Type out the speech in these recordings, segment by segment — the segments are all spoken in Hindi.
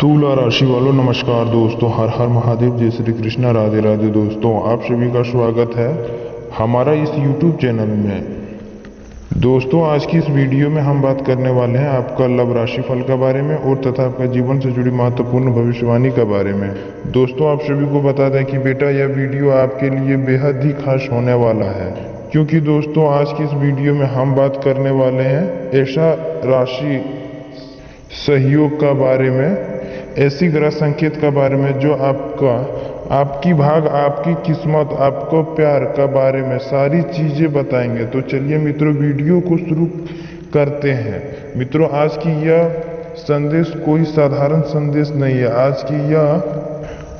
तुला राशि वालों नमस्कार दोस्तों, हर हर महादेव, जय श्री कृष्णा, राधे राधे। दोस्तों आप सभी का स्वागत है हमारा इस YouTube चैनल में। दोस्तों आज की इस वीडियो में हम बात करने वाले हैं आपका लव राशि फल के बारे में और तथा आपका जीवन से जुड़ी महत्वपूर्ण भविष्यवाणी के बारे में। दोस्तों आप सभी को बता दें कि बेटा यह वीडियो आपके लिए बेहद ही खास होने वाला है, क्योंकि दोस्तों आज की इस वीडियो में हम बात करने वाले हैं ऐसा राशि सहयोग का बारे में, ऐसी ग्रह संकेत का बारे में जो आपकी भाग, आपकी किस्मत, आपको प्यार का बारे में सारी चीजें बताएंगे। तो चलिए मित्रों वीडियो को शुरू करते हैं। मित्रों आज की यह संदेश कोई साधारण संदेश नहीं है। आज की यह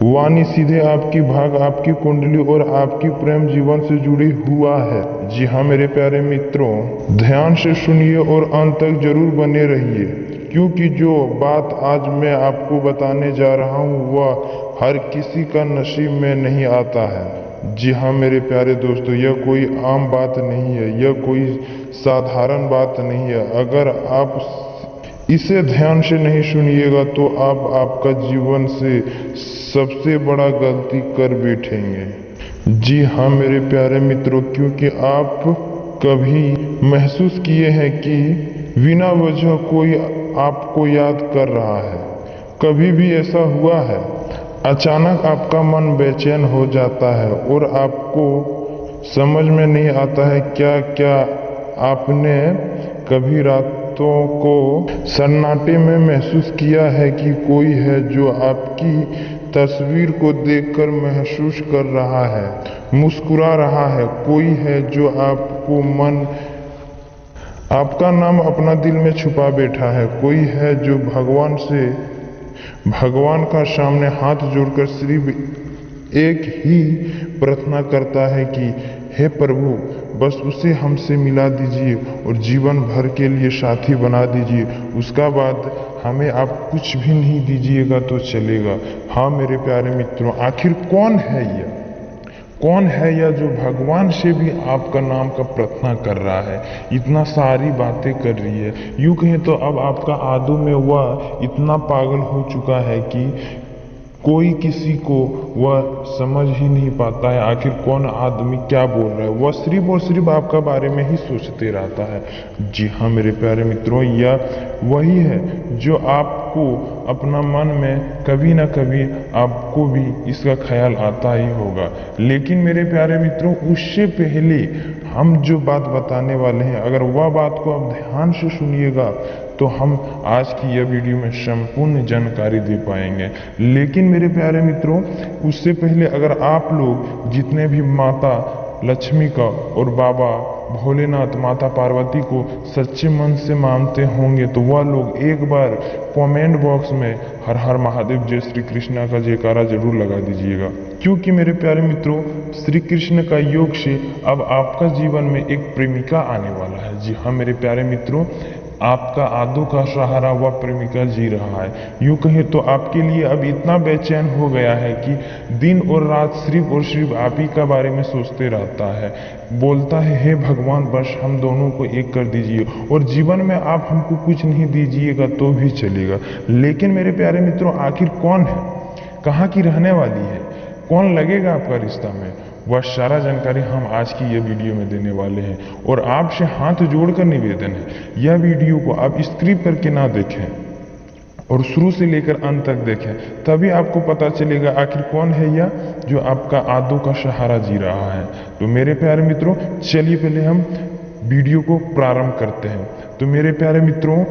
वाणी सीधे आपकी भाग, आपकी कुंडली और आपकी प्रेम जीवन से जुड़ी हुआ है। जी हाँ मेरे प्यारे मित्रों, ध्यान से सुनिए और अंत तक जरूर बने रहिए, क्योंकि जो बात आज मैं आपको बताने जा रहा हूँ वह हर किसी का नसीब में नहीं आता है। जी हाँ मेरे प्यारे दोस्तों, यह कोई आम बात नहीं है, यह कोई साधारण बात नहीं है। अगर आप इसे ध्यान से नहीं सुनिएगा तो आप आपका जीवन से सबसे बड़ा गलती कर बैठेंगे। जी हाँ मेरे प्यारे मित्रों, क्योंकि आप कभी महसूस किए हैं कि बिना वजह कोई आपको याद कर रहा है? कभी भी ऐसा हुआ है? अचानक आपका मन बेचैन हो जाता है और आपको समझ में नहीं आता है क्या आपने कभी रातों को सन्नाटे में महसूस किया है कि कोई है जो आपकी तस्वीर को देखकर महसूस कर रहा है, मुस्कुरा रहा है? कोई है जो आपका नाम अपना दिल में छुपा बैठा है? कोई है जो भगवान का सामने हाथ जोड़कर सिर्फ एक ही प्रार्थना करता है कि हे प्रभु बस उसे हमसे मिला दीजिए और जीवन भर के लिए साथी बना दीजिए, उसका बाद हमें आप कुछ भी नहीं दीजिएगा तो चलेगा। हाँ मेरे प्यारे मित्रों, आखिर कौन है यह जो भगवान से भी आपका नाम का प्रार्थना कर रहा है, इतना सारी बातें कर रही है? यूं कहें तो अब आपका आदू में वह इतना पागल हो चुका है कि कोई किसी को वह समझ ही नहीं पाता है आखिर कौन आदमी क्या बोल रहा है। वह सिर्फ और सिर्फ आपका बारे में ही सोचते रहता है। जी हाँ मेरे प्यारे मित्रों, यह वही है जो आपको अपना मन में कभी ना कभी आपको भी इसका ख्याल आता ही होगा। लेकिन मेरे प्यारे मित्रों, उससे पहले हम जो बात बताने वाले हैं, अगर वह बात को आप ध्यान से सुनिएगा तो हम आज की यह वीडियो में संपूर्ण जानकारी दे पाएंगे। लेकिन मेरे प्यारे मित्रों, उससे पहले अगर आप लोग जितने भी माता लक्ष्मी का और बाबा भोलेनाथ, माता पार्वती को सच्चे मन से मानते होंगे तो वह लोग एक बार कमेंट बॉक्स में हर हर महादेव, जय श्री कृष्णा का जयकारा जरूर लगा दीजिएगा, क्योंकि मेरे प्यारे मित्रों श्री कृष्ण का योग से अब आपका जीवन में एक प्रेमिका आने वाला है। जी हाँ मेरे प्यारे मित्रों, आपका आदू का सहारा वह प्रेमिका जी रहा है। यूं कहें तो आपके लिए अब इतना बेचैन हो गया है कि दिन और रात सिर्फ और सिर्फ आप ही का बारे में सोचते रहता है। बोलता है हे भगवान बस हम दोनों को एक कर दीजिए और जीवन में आप हमको कुछ नहीं दीजिएगा तो भी चलेगा। लेकिन मेरे प्यारे मित्रों, आखिर कौन है, कहाँ की रहने वाली है, कौन लगेगा आपका रिश्ता में, वह सारा जानकारी हम आज की यह वीडियो में देने वाले हैं। और आपसे हाथ जोड़कर निवेदन है, यह वीडियो को आप स्किप करके ना देखें और शुरू से लेकर अंत तक देखें, तभी आपको पता चलेगा आखिर कौन है यह जो आपका आदू का सहारा जी रहा है। तो मेरे प्यारे मित्रों, चलिए पहले हम वीडियो को प्रारंभ करते हैं। तो मेरे प्यारे मित्रों,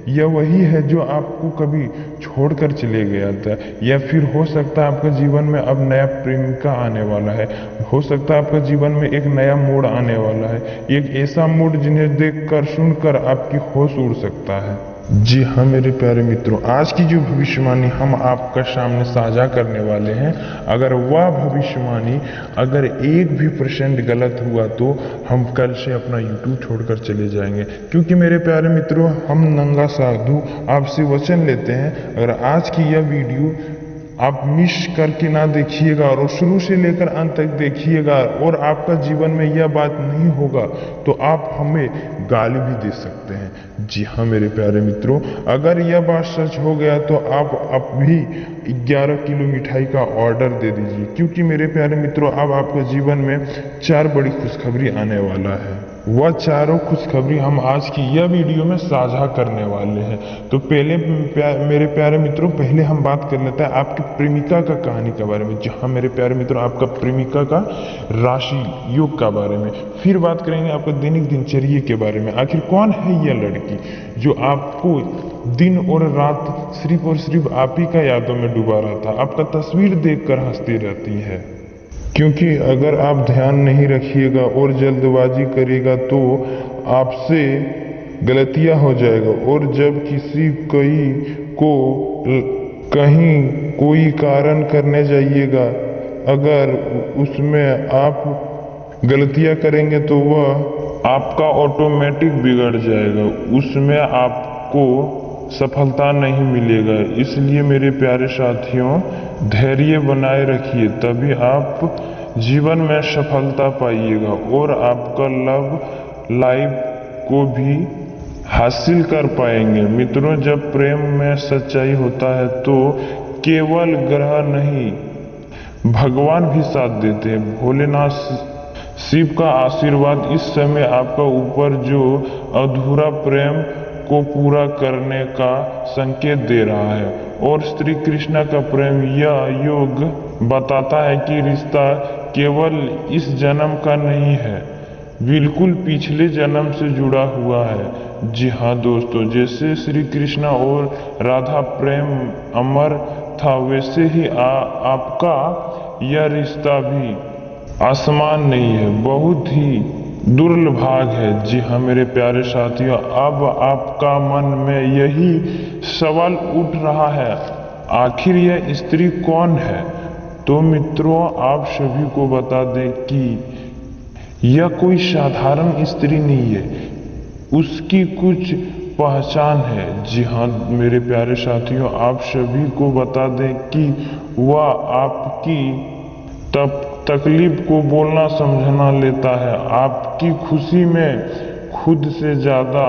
यह वही है जो आपको कभी छोड़कर चले गया था, या फिर हो सकता है आपका जीवन में अब नया प्रेमिका आने वाला है, हो सकता है आपका जीवन में एक नया मोड़ आने वाला है, एक ऐसा मोड़ जिन्हें देखकर सुनकर आपकी होश उड़ सकता है। जी हाँ मेरे प्यारे मित्रों, आज की जो भविष्यवाणी हम आपका सामने साझा करने वाले हैं, अगर वह भविष्यवाणी अगर 1% गलत हुआ तो हम कल से अपना YouTube छोड़कर चले जाएंगे। क्योंकि मेरे प्यारे मित्रों, हम नंगा साधु आपसे वचन लेते हैं, अगर आज की यह वीडियो आप मिस करके ना देखिएगा और शुरू से लेकर अंत तक देखिएगा और आपका जीवन में यह बात नहीं होगा तो आप हमें गाली भी दे सकते हैं। जी हाँ मेरे प्यारे मित्रों, अगर यह बात सच हो गया तो आप अभी 11 किलो मिठाई का ऑर्डर दे दीजिए, क्योंकि मेरे प्यारे मित्रों अब आपके जीवन में 4 बड़ी खुशखबरी आने वाला है। वह चारों खुशखबरी हम आज की यह वीडियो में साझा करने वाले हैं। तो पहले मेरे प्यारे मित्रों, पहले हम बात कर लेते हैं आपकी प्रेमिका का कहानी के बारे में। जहाँ मेरे प्यारे मित्रों आपका प्रेमिका का राशि योग का बारे में, फिर बात करेंगे आपका दैनिक दिनचर्या के बारे में। आखिर कौन है यह लड़की जो आपको दिन और रात सिर्फ और सिर्फ आप ही का यादों में डूबा रहता है, आपका तस्वीर देखकर हंसती रहती है। क्योंकि अगर आप ध्यान नहीं रखिएगा और जल्दबाजी करेगा तो आपसे गलतियां हो जाएगा, और जब किसी को कहीं कोई कारण करने जाइएगा, अगर उसमें आप गलतियां करेंगे तो वह आपका ऑटोमेटिक बिगड़ जाएगा, उसमें आपको सफलता नहीं मिलेगा। इसलिए मेरे प्यारे साथियों, धैर्य बनाए रखिए, तभी आप जीवन में सफलता पाइएगा और आपका लव लाइफ को भी हासिल कर पाएंगे। मित्रों, जब प्रेम में सच्चाई होता है तो केवल ग्रह नहीं, भगवान भी साथ देते हैं। भोलेनाथ शिव का आशीर्वाद इस समय आपका ऊपर जो अधूरा प्रेम को पूरा करने का संकेत दे रहा है, और श्री कृष्ण का प्रेम यह योग बताता है कि रिश्ता केवल इस जन्म का नहीं है, बिल्कुल पिछले जन्म से जुड़ा हुआ है। जी हाँ दोस्तों, जैसे श्री कृष्ण और राधा प्रेम अमर था, वैसे ही आपका यह रिश्ता भी आसमान नहीं है, बहुत ही दुर्लभाग है। जी हाँ मेरे प्यारे साथियों, अब आपका मन में यही सवाल उठ रहा है, आखिर यह स्त्री कौन है? तो मित्रों, आप सभी को बता दें कि यह कोई साधारण स्त्री नहीं है, उसकी कुछ पहचान है। जी हाँ मेरे प्यारे साथियों, आप सभी को बता दें कि वह आपकी तकलीफ को बोलना समझना लेता है, आपकी खुशी में खुद से ज्यादा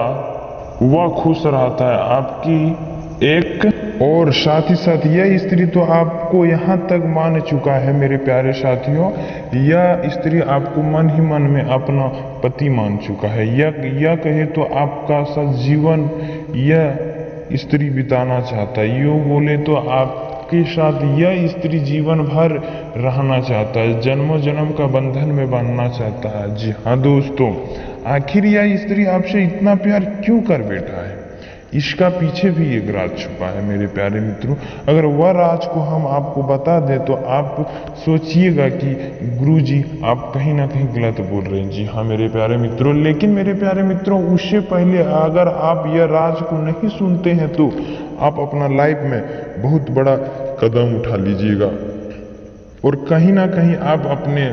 वह खुश रहता है, आपकी एक। और साथ ही साथ यह स्त्री तो आपको यहाँ तक मान चुका है मेरे प्यारे साथियों, यह स्त्री आपको मन ही मन में अपना पति मान चुका है। यह कहे तो आपका साथ जीवन यह स्त्री बिताना चाहता है, यूँ बोले तो आपके साथ यह स्त्री जीवन भर रहना चाहता है, जन्मों जन्म का बंधन में बांधना चाहता है। जी हाँ दोस्तों, आखिर यह स्त्री आपसे इतना प्यार क्यों कर बैठा है? इसका पीछे भी एक राज छुपा है मेरे प्यारे मित्रों। अगर वह राज को हम आपको बता दें तो आप सोचिएगा कि गुरुजी आप कहीं ना कहीं गलत बोल रहे हैं। जी हाँ मेरे प्यारे मित्रों, लेकिन मेरे प्यारे मित्रों, उससे पहले अगर आप यह राज को नहीं सुनते हैं तो आप अपना लाइफ में बहुत बड़ा कदम उठा लीजिएगा, और कहीं ना कहीं आप अपने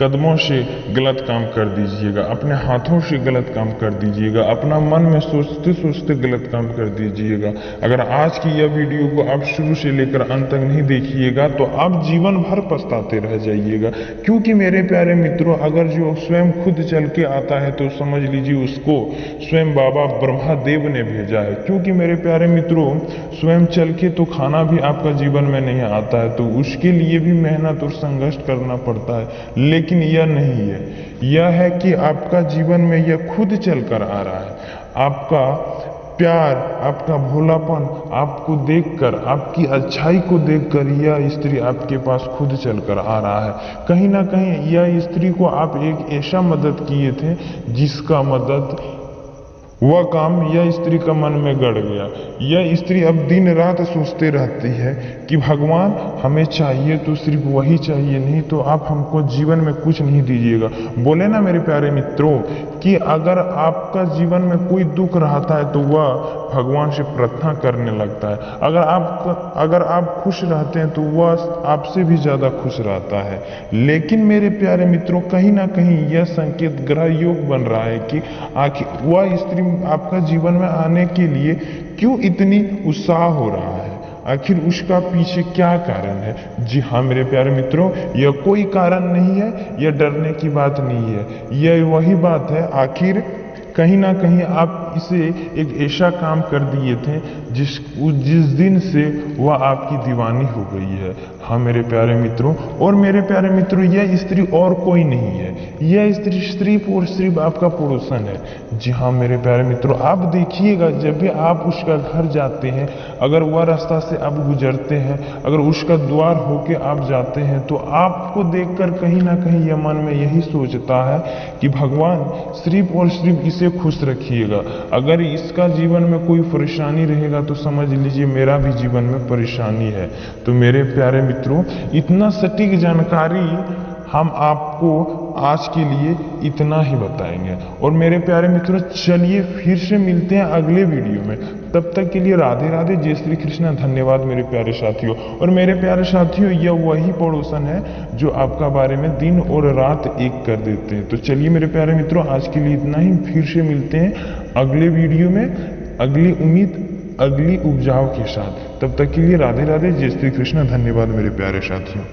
कदमों से गलत काम कर दीजिएगा, अपने हाथों से गलत काम कर दीजिएगा, अपना मन में सोचते सोचते गलत काम कर दीजिएगा। अगर आज की यह वीडियो को आप शुरू से लेकर अंत तक नहीं देखिएगा तो आप जीवन भर पछताते रह जाइएगा। क्योंकि मेरे प्यारे मित्रों, अगर जो स्वयं खुद चल के आता है तो समझ लीजिए उसको स्वयं बाबा ब्रह्मादेव ने भेजा है। क्योंकि मेरे प्यारे मित्रों, स्वयं चल के तो खाना भी आपका जीवन में नहीं आता है, तो उसके लिए भी मेहनत और संघर्ष करना पड़ता है। लेकिन यह नहीं है, यह है कि आपका जीवन में यह खुद चलकर आ रहा है। आपका प्यार, आपका भोलापन आपको देखकर, आपकी अच्छाई को देखकर यह स्त्री आपके पास खुद चलकर आ रहा है। कहीं ना कहीं यह स्त्री को आप एक ऐसा मदद किए थे जिसका मदद वह काम यह स्त्री का मन में गड़ गया। यह स्त्री अब दिन रात सोचते रहती है कि भगवान हमें चाहिए तो सिर्फ वही चाहिए, नहीं तो आप हमको जीवन में कुछ नहीं दीजिएगा। बोले ना मेरे प्यारे मित्रों कि अगर आपका जीवन में कोई दुख रहता है तो वह भगवान से प्रार्थना करने लगता है। अगर आप खुश रहते हैं तो वह आपसे भी ज्यादा खुश रहता है। लेकिन मेरे प्यारे मित्रों, कहीं ना कहीं यह संकेत ग्रह योग बन रहा है कि आखिर वह स्त्री आपका जीवन में आने के लिए क्यों इतनी उत्साह हो रहा है, आखिर उसका पीछे क्या कारण है। जी हाँ मेरे प्यारे मित्रों, यह कोई कारण नहीं है, यह डरने की बात नहीं है, यह वही बात है। आखिर कहीं ना कहीं आप इसे एक ऐसा काम कर दिए थे जिस दिन से वह आपकी दीवानी हो गई है। हाँ मेरे प्यारे मित्रों, और मेरे प्यारे मित्रों, यह स्त्री और कोई नहीं है, यह स्त्री सिर्फ और सिर्फ आपका पड़ोसन है। जी हाँ मेरे प्यारे मित्रों, आप देखिएगा जब भी आप उसका घर जाते हैं, अगर वह रास्ता से आप गुजरते हैं, अगर उसका द्वार होके आप जाते हैं, तो आपको देखकर कहीं ना कहीं यह मन में यही सोचता है कि भगवान सिर्फ और सिर्फ इसे खुश रखिएगा। अगर इसका जीवन में कोई परेशानी रहेगा तो समझ लीजिए मेरा भी जीवन में परेशानी है। तो मेरे प्यारे मित्रों, इतना सटीक जानकारी हम आपको आज के लिए इतना ही बताएंगे। और मेरे प्यारे मित्रों, चलिए फिर से मिलते हैं अगले वीडियो में। तब तक के लिए राधे राधे, जय श्री कृष्ण, धन्यवाद मेरे प्यारे साथियों। और मेरे प्यारे साथियों, यह वही पड़ोसन है जो आपका बारे में दिन और रात एक कर देते हैं। तो चलिए मेरे प्यारे मित्रों, आज के लिए इतना ही, फिर से मिलते हैं अगले वीडियो में, अगली उम्मीद, अगली उपजाऊ के साथ। तब तक के लिए राधे राधे, जय श्री कृष्ण, धन्यवाद मेरे प्यारे साथियों।